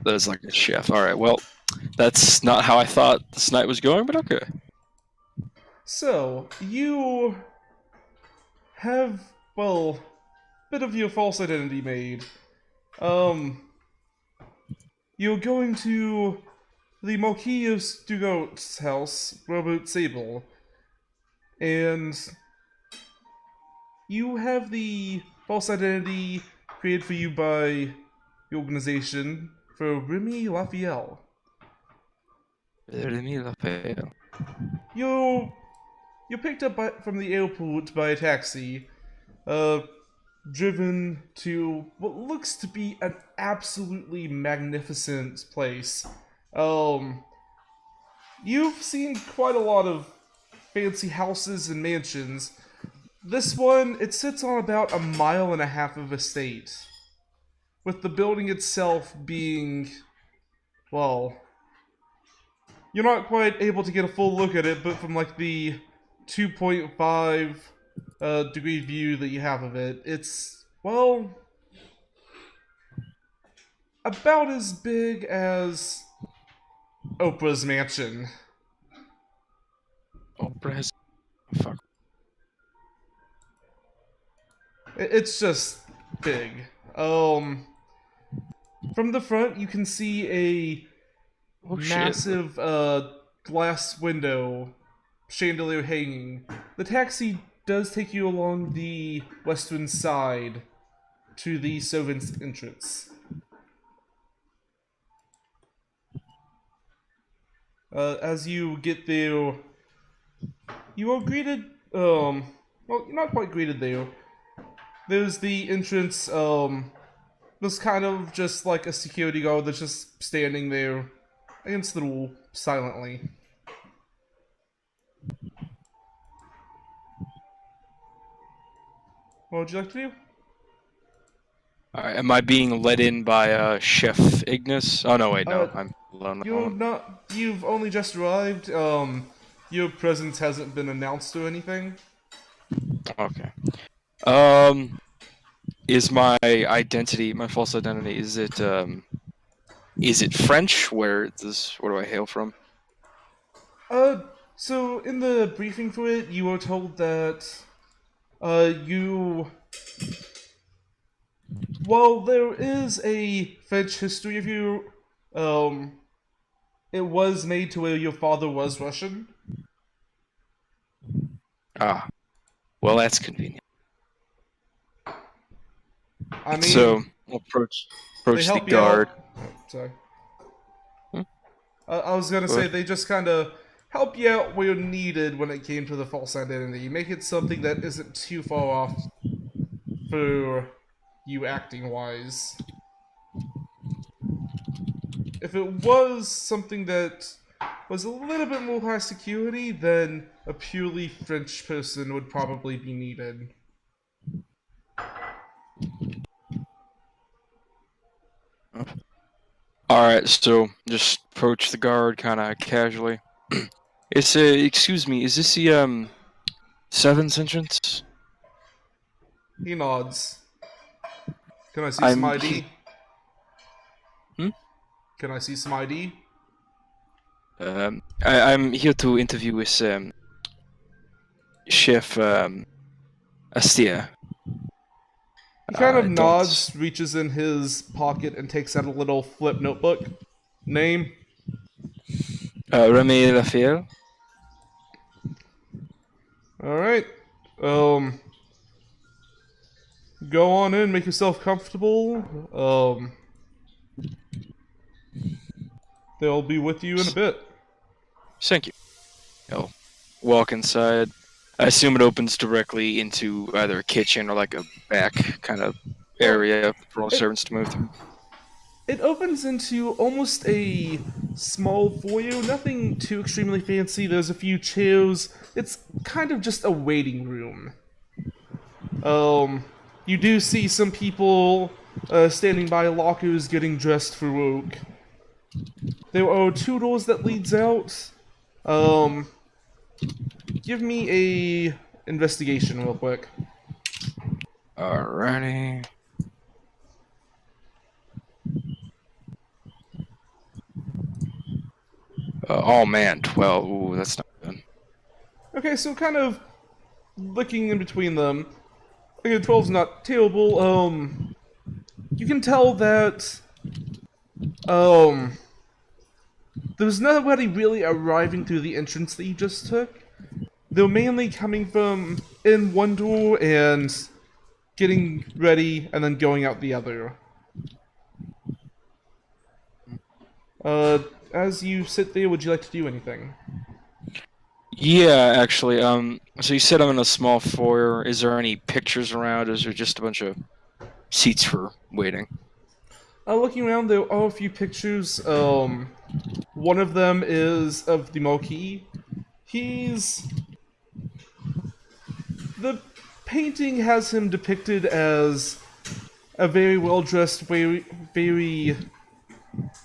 There's like a chef. All right. Well, that's not how I thought this night was going, but okay. So, you have, well, bit of your false identity made. Um, you're going to the Marquis of Stugo's house, Robert Sable, and you have the false identity created for you by the organization for Remy Raphael. Remy Raphael. You you're picked up from the airport by a taxi, uh, driven to what looks to be an absolutely magnificent place. Um, you've seen quite a lot of fancy houses and mansions. This one, it sits on about a mile and a half of estate, with the building itself being, well, you're not quite able to get a full look at it, but from like the 2.5 degree view that you have of it, it's, well, about as big as Oprah's mansion. Oprah has. Fuck. It's just big. Um, from the front, you can see a Oh shit. massive glass window chandelier hanging. The taxi does take you along the western side to the servants' entrance. As you get there, you are greeted. Well, you're not quite greeted there. There's the entrance. There's kind of just like a security guard that's just standing there against the wall silently. What would you like to do? All right. Am I being led in by Chef Ignis? Oh no, wait, Uh, no. I'm alone. you're not. You've only just arrived. Your presence hasn't been announced or anything. Okay. Um, is my identity, my false identity, is it French? Where do I hail from? So in the briefing for it, you were told that, you. Well, there is a French history of you. Um, it was made to where your father was Russian. Ah, well, that's convenient. I So, mean, they approach the help you out. guard. Oh, sorry. Hmm? I was gonna say What? they just kind of help you out where needed when it came to the false identity. Make it something that isn't too far off for you acting wise. If it was something that was a little bit more high security, then a purely French person would probably be needed. All right, so just approach the guard kind of casually. It's excuse me, is this the seventh entrance? He nods. Can I see some I'm ID? hmm? Can I see some ID? I'm here to interview with Chef Astia. He kind of I don't. nods, reaches in his pocket, and takes out a little flip notebook. Name? Remy Raphael. Alright. Um, go on in, make yourself comfortable. They'll be with you in a bit. Thank you. I'll walk inside. I assume it opens directly into either a kitchen or like a back kind of Well, area for all it, servants to move through. it opens into almost a small foyer, nothing too extremely fancy. There's a few chairs. It's kind of just a waiting room. Um, you do see some people standing by lockers getting dressed for work. There are two doors that leads out. Um, give me a investigation real quick. Alrighty. Oh man, 12. Ooh, that's not good. Okay, so kind of looking in between them. Okay, 12's not terrible. You can tell that um there's nobody really arriving through the entrance that you just took. They're mainly coming from in one door and getting ready and then going out the other. As you sit there, would you like to do anything? Yeah, actually, so you said I'm in a small foyer. Is there any pictures around? Is there just a bunch of seats for waiting? Looking around, there are a few pictures. One of them is of the Marquis. He's the painting has him depicted as a very well dressed, very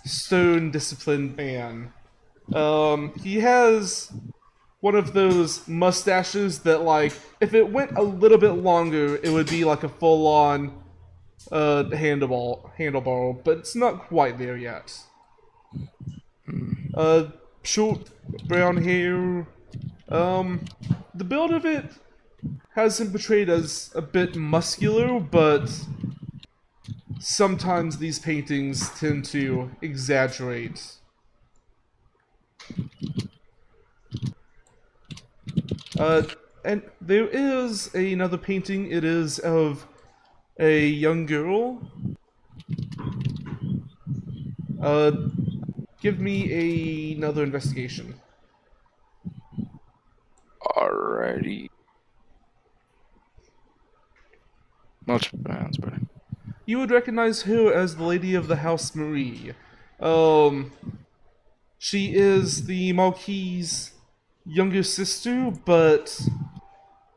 stern, disciplined man. He has one of those mustaches that, like, if it went a little bit longer, it would be like a full on handlebar, but it's not quite there yet. Short brown hair. The build of it has him portrayed as a bit muscular, but sometimes these paintings tend to exaggerate. Uh, and there is another painting. It is of a young girl. Uh, give me another investigation. Alrighty. Multiple rounds, but You would recognize her as the Lady of the House Marie. Um, she is the Marquis's younger sister, but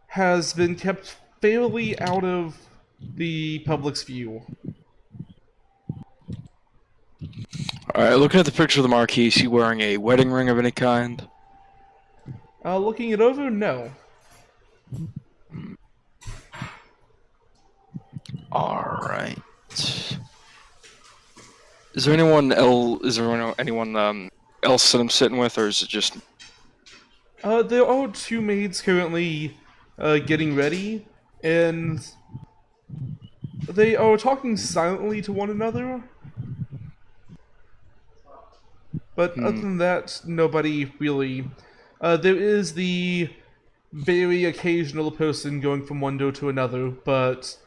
has been kept fairly out of the public's view. alright. Looking at the picture of the Marquis, is he wearing a wedding ring of any kind? Looking it over, no. Alright. Is there anyone else? Is there anyone else that I'm sitting with, or is it just? There are two maids currently getting ready, and they are talking silently to one another. But other than that, nobody really. There is the very occasional person going from one door to another, but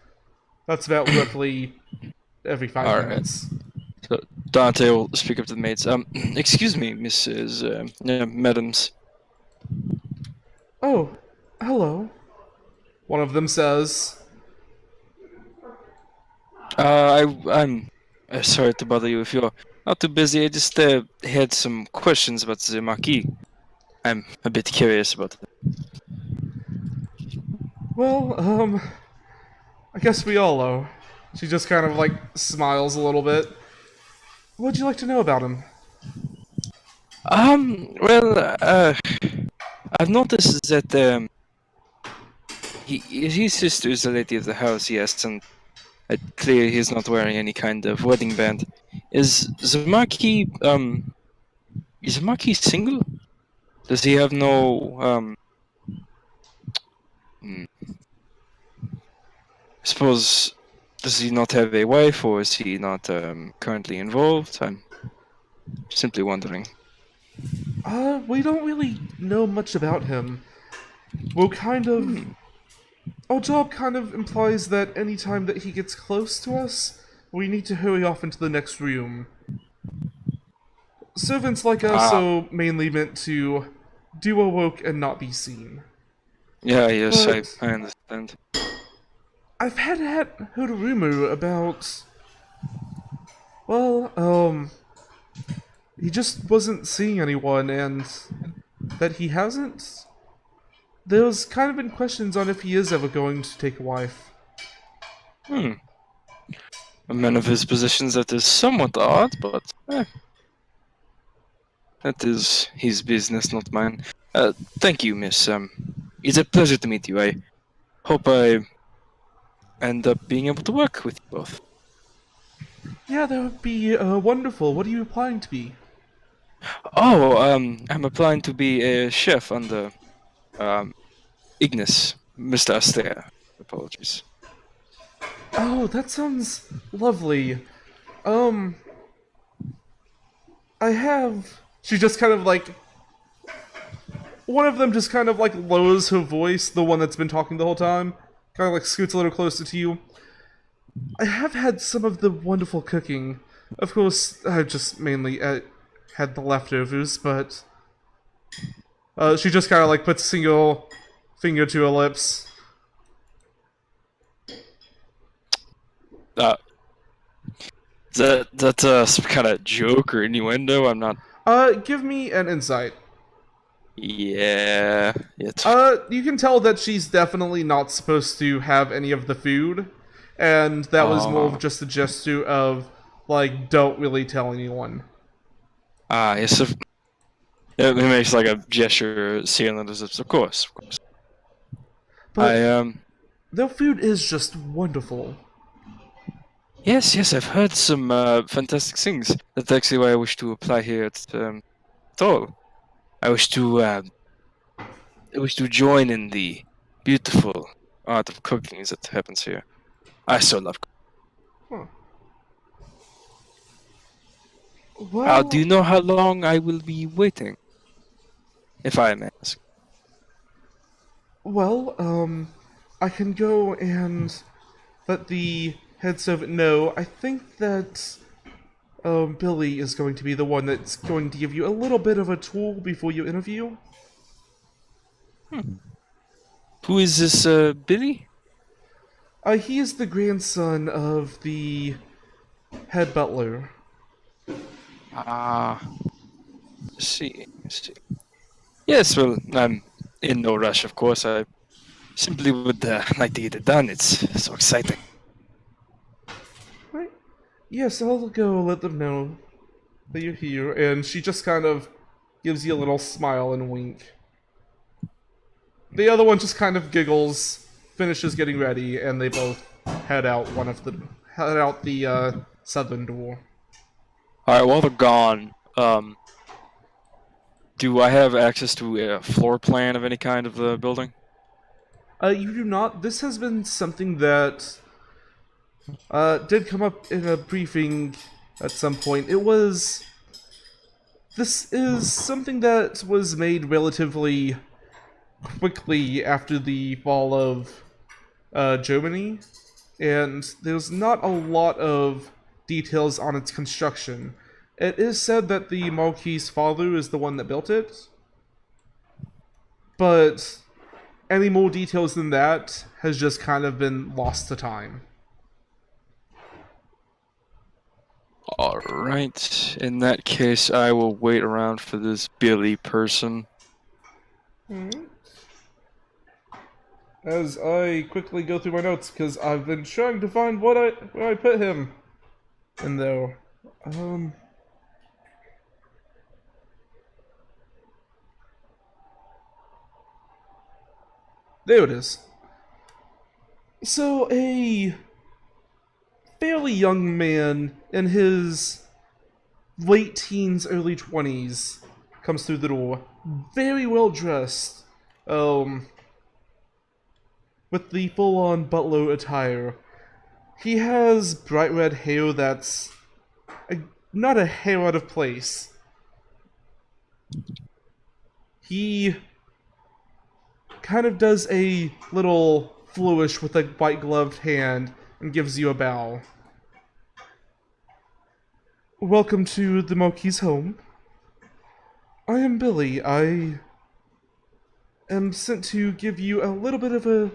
that's about roughly every 5 minutes. So Dante will speak up to the maids. Excuse me, Mrs. Madams. Oh, hello. One of them says. I'm sorry to bother you if you're not too busy. I just had some questions about the Marquis. I'm a bit curious about it. Well, I guess we all are. She just kind of like smiles a little bit. What'd you like to know about him? Well, I've noticed that his sister is the lady of the house, yes, and clearly he's not wearing any kind of wedding band. Is the Marquis single? Does he have no I suppose, does he not have a wife, or is he not currently involved? I'm simply wondering. We don't really know much about him. We're kind of. Our job kind of implies that any time that he gets close to us, we need to hurry off into the next room. Servants like us are mainly meant to do our work and not be seen. Yeah, yes, But I understand. I've heard a rumor about. Well, he just wasn't seeing anyone, and that he hasn't. There's kind of been questions on if he is ever going to take a wife. A man of his positions, that is somewhat odd, but that is his business, not mine. Thank you, miss. It's a pleasure to meet you. I hope I end up being able to work with you both. Yeah, that would be wonderful. What are you applying to be? Oh, I'm applying to be a chef under Ignis, Mr. Astaire. Apologies. Oh, that sounds lovely. Um, I have. She just kind of like. One of them just kind of like lowers her voice, the one that's been talking the whole time. Kind of like scoots a little closer to you. I have had some of the wonderful cooking. Of course, I just mainly had the leftovers, but. She just kind of like puts a single finger to her lips. Uh, that's some kind of joke or innuendo? I'm not. Give me an insight. Yeah. It's. You can tell that she's definitely not supposed to have any of the food, and that was more of just a gesture of, like, don't really tell anyone. Yes. It makes like a gesture, seeing that as of course, of course. But their food is just wonderful. Yes, I've heard some fantastic things. That's actually why I wish to apply here at all. I wish to join in the beautiful art of cooking that happens here. I so love cooking. Huh. Well, Do you know how long I will be waiting? If I may ask. well, I can go and let the head servant know. I think that Billy is going to be the one that's going to give you a little bit of a tour before your interview. Who is this, Billy? He is the grandson of the head butler. I see. Yes, well, I'm in no rush, of course. I simply would like to get it done. It's so exciting. Right? Yes, I'll go let them know that you're here. And she just kind of gives you a little smile and wink. The other one just kind of giggles, finishes getting ready, and they both head out the southern door. Alright, while they're gone, do I have access to a floor plan of any kind of the building? You do not. This has been something that did come up in a briefing at some point. This is something that was made relatively quickly after the fall of Germany, and there's not a lot of details on its construction. It is said that the Marquis' father is the one that built it, but any more details than that has just kind of been lost to time. Alright, in that case, I will wait around for this Billy person. As I quickly go through my notes, because I've been trying to find where I put him in there. There it is. So, a fairly young man in his late teens, early 20s comes through the door. Very well dressed. With the full-on butler attire. He has bright red hair that's not a hair out of place. He kind of does a little flourish with a white-gloved hand and gives you a bow. Welcome to the Marquis' home. I am Billy. I am sent to give you a little bit of a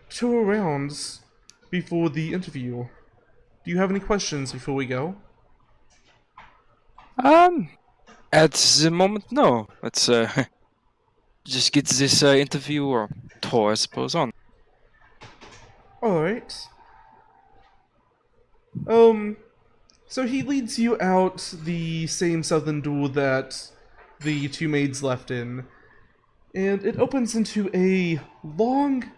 tour around before the interview. Do you have any questions before we go? At the moment, no. Let's just get this interview or tour, I suppose, on. Alright. So he leads you out the same southern door that the two maids left in, and it opens into a long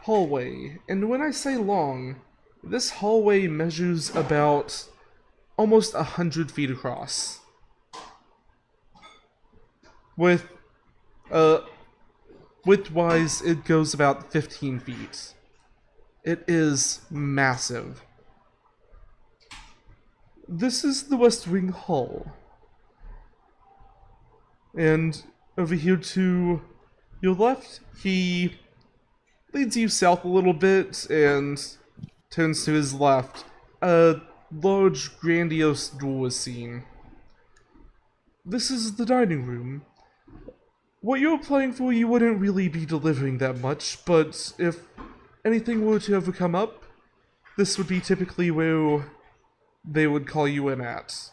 hallway. And when I say long, this hallway measures about almost 100 feet across. With, uh, width-wise, it goes about 15 feet. It is massive. This is the West Wing Hall. And over here to your left, he leads you south a little bit and turns to his left. A large, grandiose door is seen. This is the dining room. What you're applying for, you wouldn't really be delivering that much, but if anything were to ever come up, this would be typically where they would call you in at.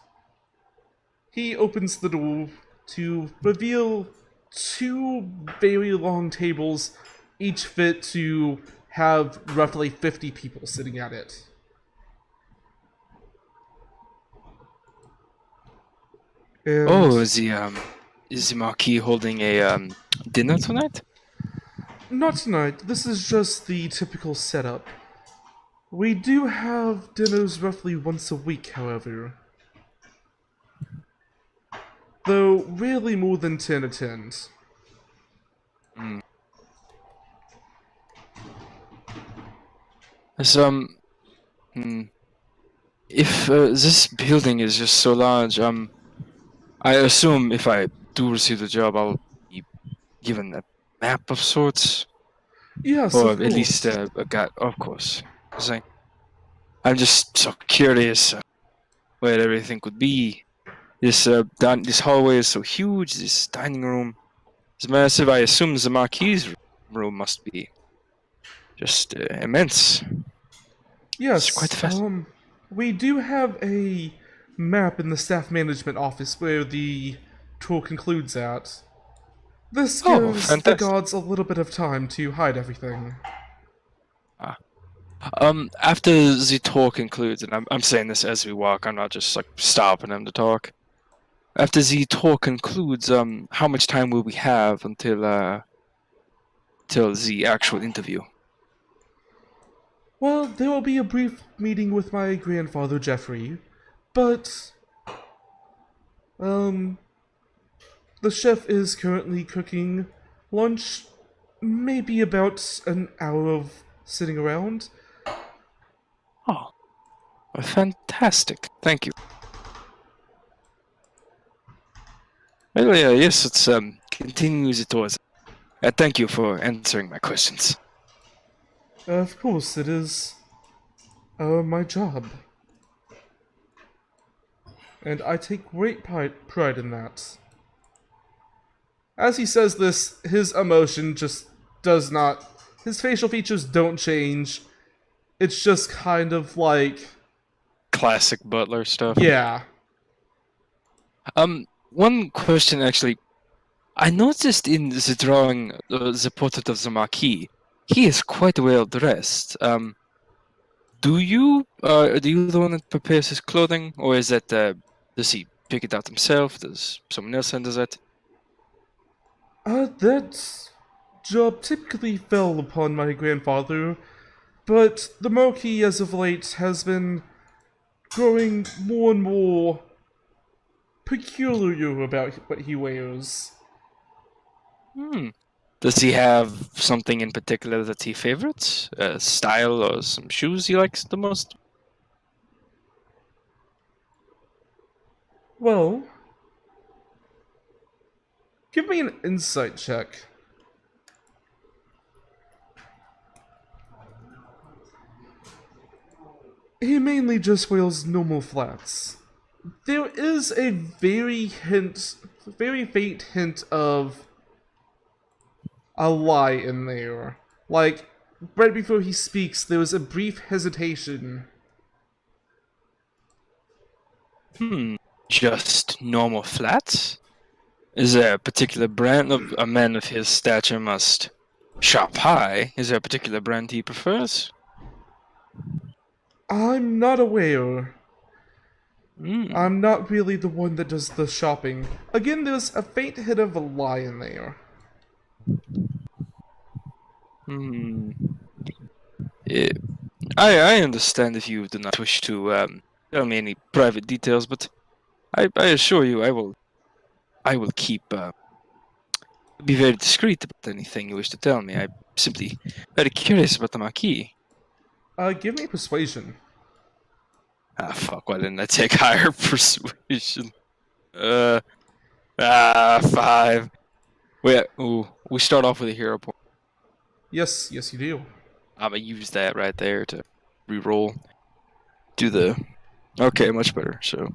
He opens the door to reveal two very long tables, each fit to have roughly 50 people sitting at it. And Oh, is the Marquis holding a dinner tonight? not tonight, this is just the typical setup. We do have dinners roughly once a week, however. Though rarely more than 10 attend. So, if this building is just so large, I assume if I do receive the job, I'll be given a map of sorts, Yes, or of at least course. a guide. Of course, 'Cause I'm just so curious where everything could be. This hallway is so huge. This dining room is massive. I assume the Marquis' room must be just immense. It's quite Yes, fast. we do have a map in the staff management office where the tour concludes at. This Oh, gives the fantastic. guards a little bit of time to hide everything. After the tour concludes, and I'm saying this as we walk, I'm not just like stopping him to talk. After the tour concludes, how much time will we have until till the actual interview? Well, there will be a brief meeting with my grandfather, Jeffrey, but, the chef is currently cooking lunch, maybe about an hour of sitting around. Oh, fantastic! Thank you. Well, yeah, yes, let's continue the tours. Thank you for answering my questions. Of course, it is, my job. And I take great pride in that. As he says this, his emotion just does not. His facial features don't change. It's just kind of like. Classic butler stuff. Yeah. One question actually. I noticed in the drawing, the portrait of the Marquis, he is quite well dressed. Do you the one that prepares his clothing, or is that does he pick it out himself? Does someone else handle that? That job typically fell upon my grandfather, but the Marquis as of late has been growing more and more peculiar about what he wears. Does he have something in particular that he favorites? A style or some shoes he likes the most? Well, give me an insight check. He mainly just wears normal flats. There is a very faint hint of a lie in there. Like, right before he speaks, there was a brief hesitation. Just normal flats? Is there a particular brand of a man of his stature must shop high? Is there a particular brand he prefers? I'm not aware. I'm not really the one that does the shopping. Again, there's a faint hint of a lie in there. I understand if you do not wish to tell me any private details, but I assure you I will keep be very discreet about anything you wish to tell me. I'm simply very curious about the Marquis. Give me persuasion. Ah, fuck, why didn't I take higher persuasion? 5. We start off with a hero point. Yes, yes, you do. I'm gonna use that right there to re-roll. Do the... Okay, much better, so...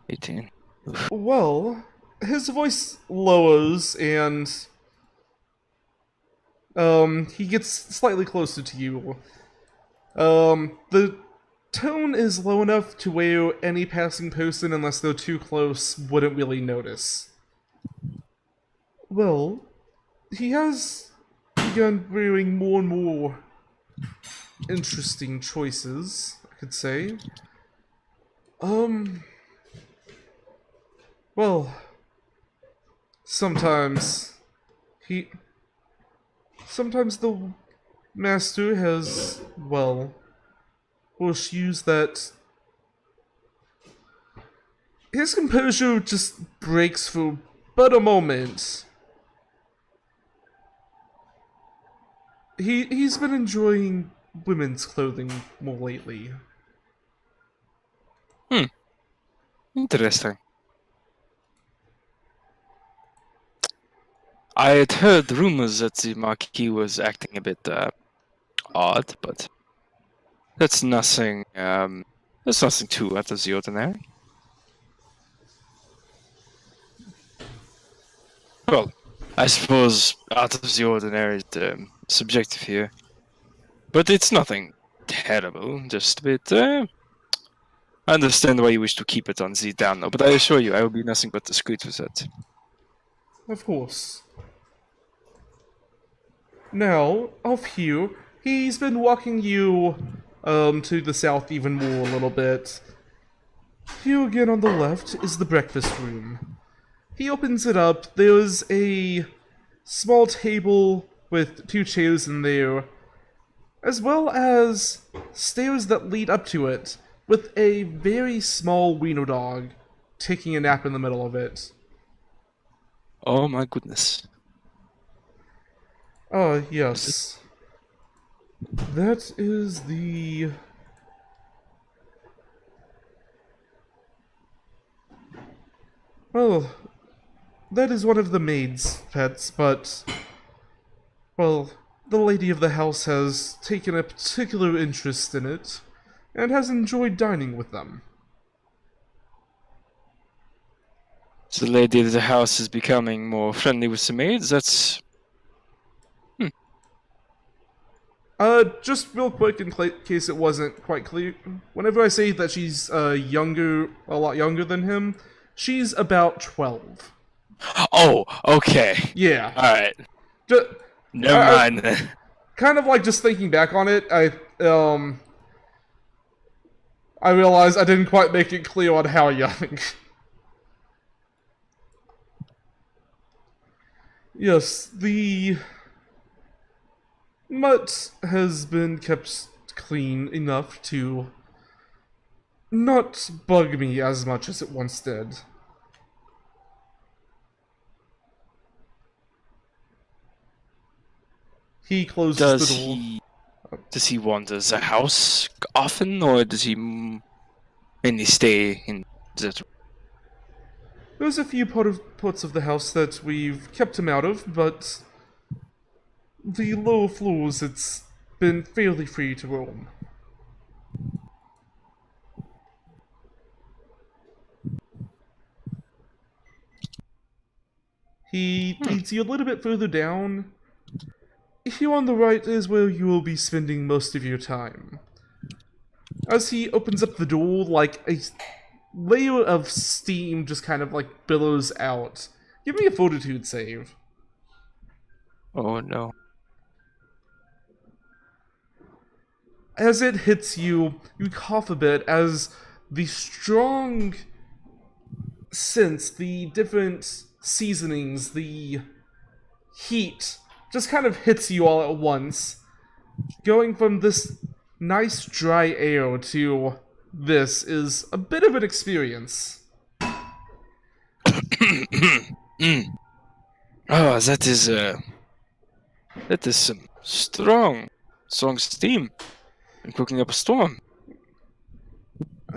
18. Well, his voice lowers and he gets slightly closer to you. The tone is low enough to where any passing person, unless they're too close, wouldn't really notice. Well, he has begun brewing more and more interesting choices, I could say. Well, sometimes the master has, well, horseshoes that his composure just breaks for but a moment. He's been enjoying women's clothing more lately. Interesting. I had heard rumors that the Marquis was acting a bit odd, but that's nothing too out of the ordinary. Well, I suppose out of the ordinary is subjective here, but it's nothing terrible, just a bit. I understand why you wish to keep it on the down low, but I assure you, I will be nothing but discreet with it. Of course. Now, off here, he's been walking you to the south even more a little bit. Here again on the left is the breakfast room. He opens it up. There's a small table with 2 chairs in there, as well as stairs that lead up to it, with a very small wiener dog taking a nap in the middle of it. Oh my goodness. Yes. That is the... Well, that is one of the maid's pets, but... Well, the lady of the house has taken a particular interest in it, and has enjoyed dining with them. So the lady of the house is becoming more friendly with the maids? That's... Just real quick in case it wasn't quite clear, whenever I say that she's, a lot younger than him, she's about 12. Oh, okay. Yeah. Alright. Ju- Never mind then. kind of like just thinking back on it, I realized I didn't quite make it clear on how young. Yes, the mutt has been kept clean enough to not bug me as much as it once did. He closes Does the door. does he wander the house often, or does he mainly stay in the... There's a few parts of the house that we've kept him out of, but the lower floors, it's been fairly free to roam. He leads you a little bit further down. Here on the right is where you will be spending most of your time. As he opens up the door, like a layer of steam just kind of like billows out. Give me a fortitude save. Oh no. As it hits you, you cough a bit as the strong scents, the different seasonings, the heat just kind of hits you all at once. Going from this nice dry air to this is a bit of an experience. Oh, that is some strong steam. And cooking up a storm.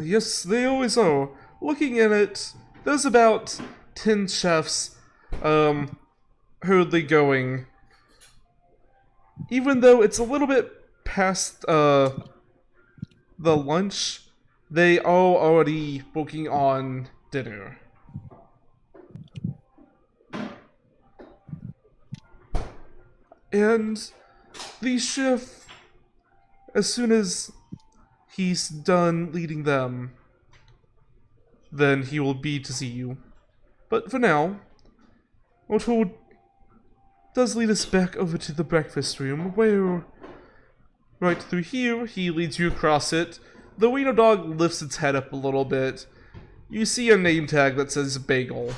Yes, they always are. Looking at it, there's about 10 chefs, hurriedly going. Even though it's a little bit past, the lunch, they are already working on dinner. And the chef, as soon as he's done leading them, then he will be to see you. But for now, Otto does lead us back over to the breakfast room, where, right through here, he leads you across it. The wiener dog lifts its head up a little bit. You see a name tag that says Bagel.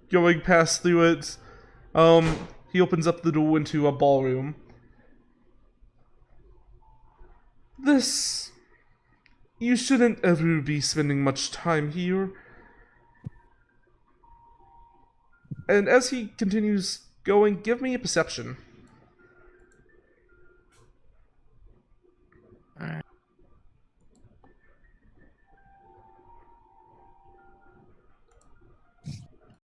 Going past through it, he opens up the door into a ballroom. This... You shouldn't ever be spending much time here. And as he continues going, give me a perception.